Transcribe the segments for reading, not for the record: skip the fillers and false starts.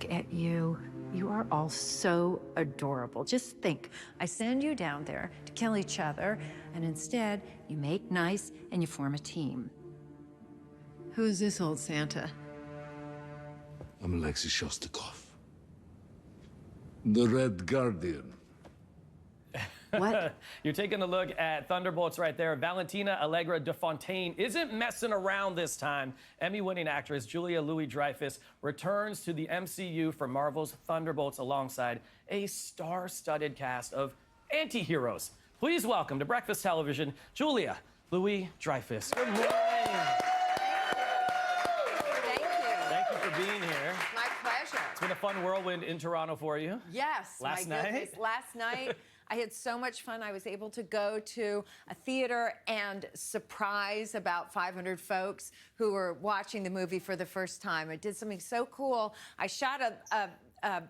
Look at you. You are all so adorable. Just think, I send you down there to kill each other, and instead, you make nice and you form a team. Who is this old Santa? I'm Alexei Shostakov, the Red Guardian. What? You're taking a look at Thunderbolts right there. Valentina Allegra de Fontaine isn't messing around this time. Emmy-winning actress Julia Louis-Dreyfus returns to the MCU for Marvel's Thunderbolts alongside a star-studded cast of anti-heroes. Please welcome to Breakfast Television, Julia Louis-Dreyfus. Good morning. Thank you. Thank you for being here. My pleasure. It's been a fun whirlwind in Toronto for you. Yes. Last my goodness. night? Last night, I had so much fun. I was able to go to a theater and surprise about 500 folks who were watching the movie for the first time. I did something so cool. I shot a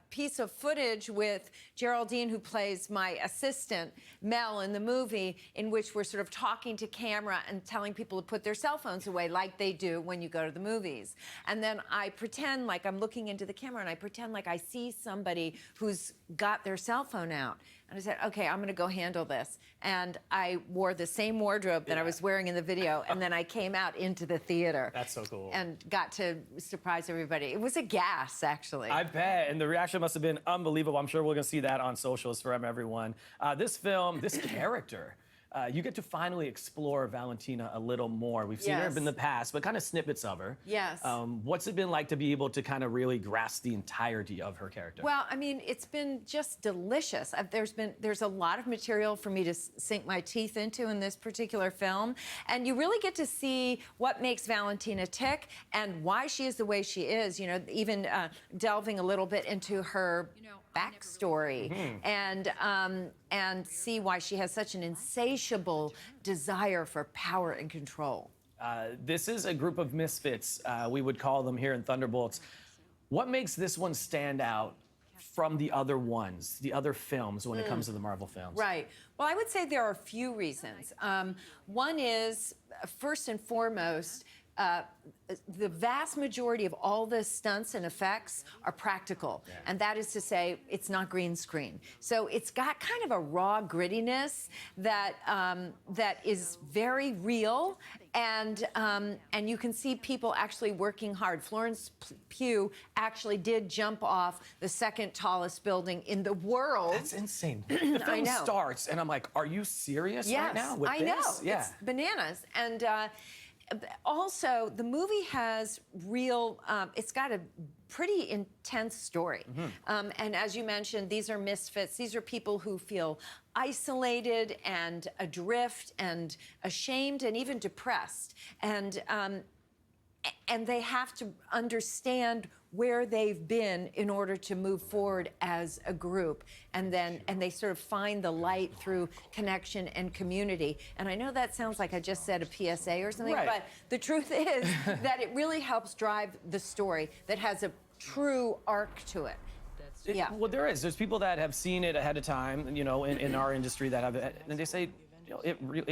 piece of footage with Geraldine, who plays my assistant, Mel, in the movie, in which we're sort of talking to camera and telling people to put their cell phones away like they do when you go to the movies. And then I pretend like I'm looking into the camera, and I pretend like I see somebody who's got their cell phone out. And I said, okay, I'm going to go handle this. And I wore the same wardrobe that I was wearing in the video, and then I came out into the theater. That's so cool. And got to surprise everybody. It was a gas, actually. I bet, and the reaction must have been unbelievable. I'm sure we're gonna see that on socials from everyone. This film, this character, you get to finally explore Valentina a little more. We've seen her in the past, but kind of snippets of her. Yes. What's it been like to be able to kind of really grasp the entirety of her character? Well, I mean, it's been just delicious. There's a lot of material for me to sink my teeth into in this particular film, and you really get to see what makes Valentina tick and why she is the way she is. You know, even delving a little bit into her backstory and see why she has such an insatiable desire for power and control. This is a group of misfits, we would call them here in Thunderbolts. What makes this one stand out from the other ones, the other films, when it comes to the Marvel films? Right. Well, I would say there are a few reasons. One is, first and foremost, the vast majority of all the stunts and effects are practical. Yeah. And that is to say, it's not green screen. So it's got kind of a raw grittiness that that is very real, and you can see people actually working hard. Florence Pugh actually did jump off the second tallest building in the world. That's insane. The film starts, and I'm like, are you serious right now with this? I know. Yeah. It's bananas. And also, the movie has real, it's got a pretty intense story. And as you mentioned, these are misfits. These are people who feel isolated and adrift and ashamed and even depressed. And they have to understand where they've been in order to move forward as a group. And they sort of find the light through connection and community. And I know that sounds like I just said a PSA or something, but the truth is that it really helps drive the story that has a true arc to it. Well, there's people that have seen it ahead of time, you know, in our industry that have, and they say, you know,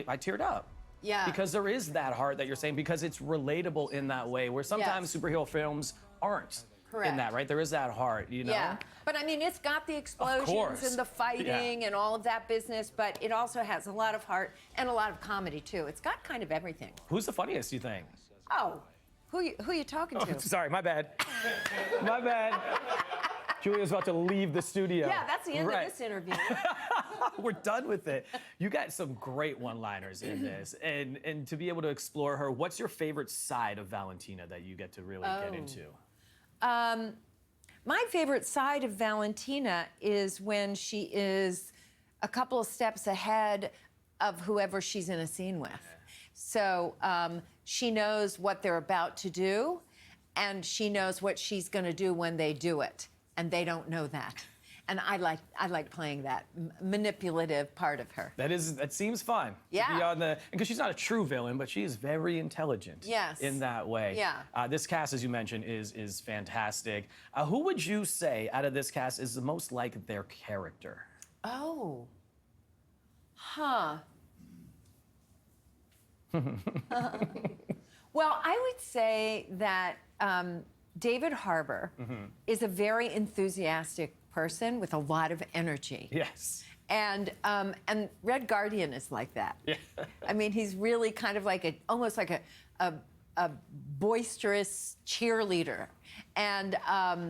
I teared up. Yeah. Because there is that heart that you're saying, because it's relatable in that way, where sometimes superhero films aren't. Correct. In that, right? There is that heart, you know? Yeah, but I mean, it's got the explosions and the fighting and all of that business, but it also has a lot of heart and a lot of comedy, too. It's got kind of everything. Who's the funniest, you think? Oh, who you talking to? Sorry, my bad. My bad. Julia's about to leave the studio. Yeah, that's the end of this interview. We're done with it. You got some great one-liners in this, and to be able to explore her, what's your favorite side of Valentina that you get to really get into? My favorite side of Valentina is when she is a couple of steps ahead of whoever she's in a scene with. So she knows what they're about to do, and she knows what she's going to do when they do it, and they don't know that. And I like playing that manipulative part of her. That seems fun. Yeah. Because she's not a true villain, but she is very intelligent. Yes. In that way. Yeah. This cast, as you mentioned, is fantastic. Who would you say out of this cast is the most like their character? Oh. Huh. Well, I would say that David Harbour is a very enthusiastic person with a lot of energy. Yes. And Red Guardian is like that. Yeah. I mean, he's really kind of like almost like a boisterous cheerleader. And I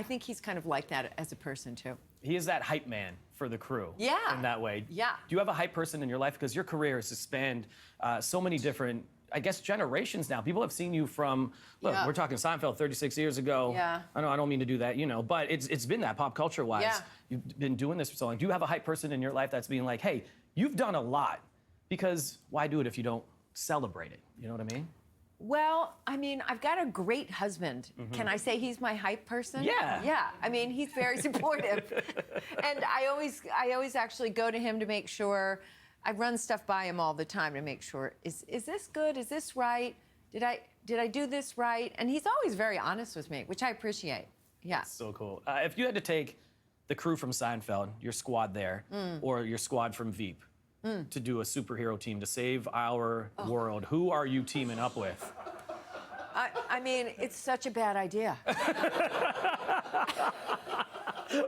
think he's kind of like that as a person too. He is that hype man for the crew. Yeah. In that way. Yeah. Do you have a hype person in your life? Because your career has spanned so many different, I guess, generations now. People have seen you from, look, Yeah. we're talking Seinfeld 36 years ago. Yeah. I don't mean to do that, you know, but it's been that pop culture wise. Yeah. You've been doing this for so long. Do you have a hype person in your life that's being like, hey, you've done a lot, because why do it if you don't celebrate it? You know what I mean? Well, I mean, I've got a great husband. Can I say he's my hype person? Yeah. Yeah. I mean, he's very supportive. And I always actually go to him to make sure. I run stuff by him all the time to make sure, is this good? Is this right? Did I do this right? And he's always very honest with me, which I appreciate. Yeah. So cool. If you had to take the crew from Seinfeld, your squad there, or your squad from Veep, to do a superhero team to save our world, who are you teaming up with? I mean, it's such a bad idea.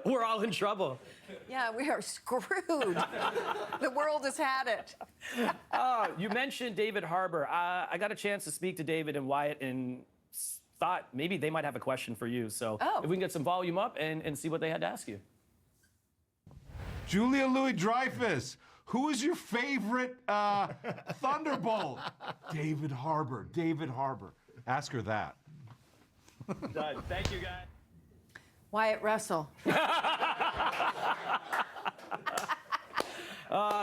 We're all in trouble. Yeah, we are screwed. The world has had it. You mentioned David Harbour. I got a chance to speak to David and Wyatt and thought maybe they might have a question for you. So if we can get some volume up and see what they had to ask you. Julia Louis-Dreyfus, who is your favorite Thunderbolt? David Harbour. David Harbour. Ask her that. Done. Thank you, guys. Wyatt Russell.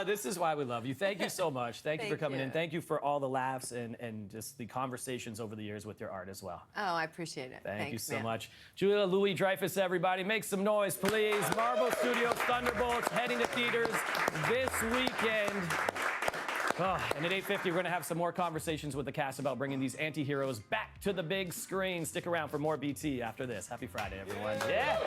This is why we love you. Thank you so much. Thank you for coming you. in. Thank you for all the laughs and just the conversations over the years with your art as well. Oh, I appreciate it. Thank you Thanks, so man. much. Julia Louis-Dreyfus, everybody. Make some noise, please. Marvel Studios Thunderbolts heading to theaters this weekend. And at 8:50, we're going to have some more conversations with the cast about bringing these anti-heroes back to the big screen. Stick around for more BT after this. Happy Friday, everyone. Yes.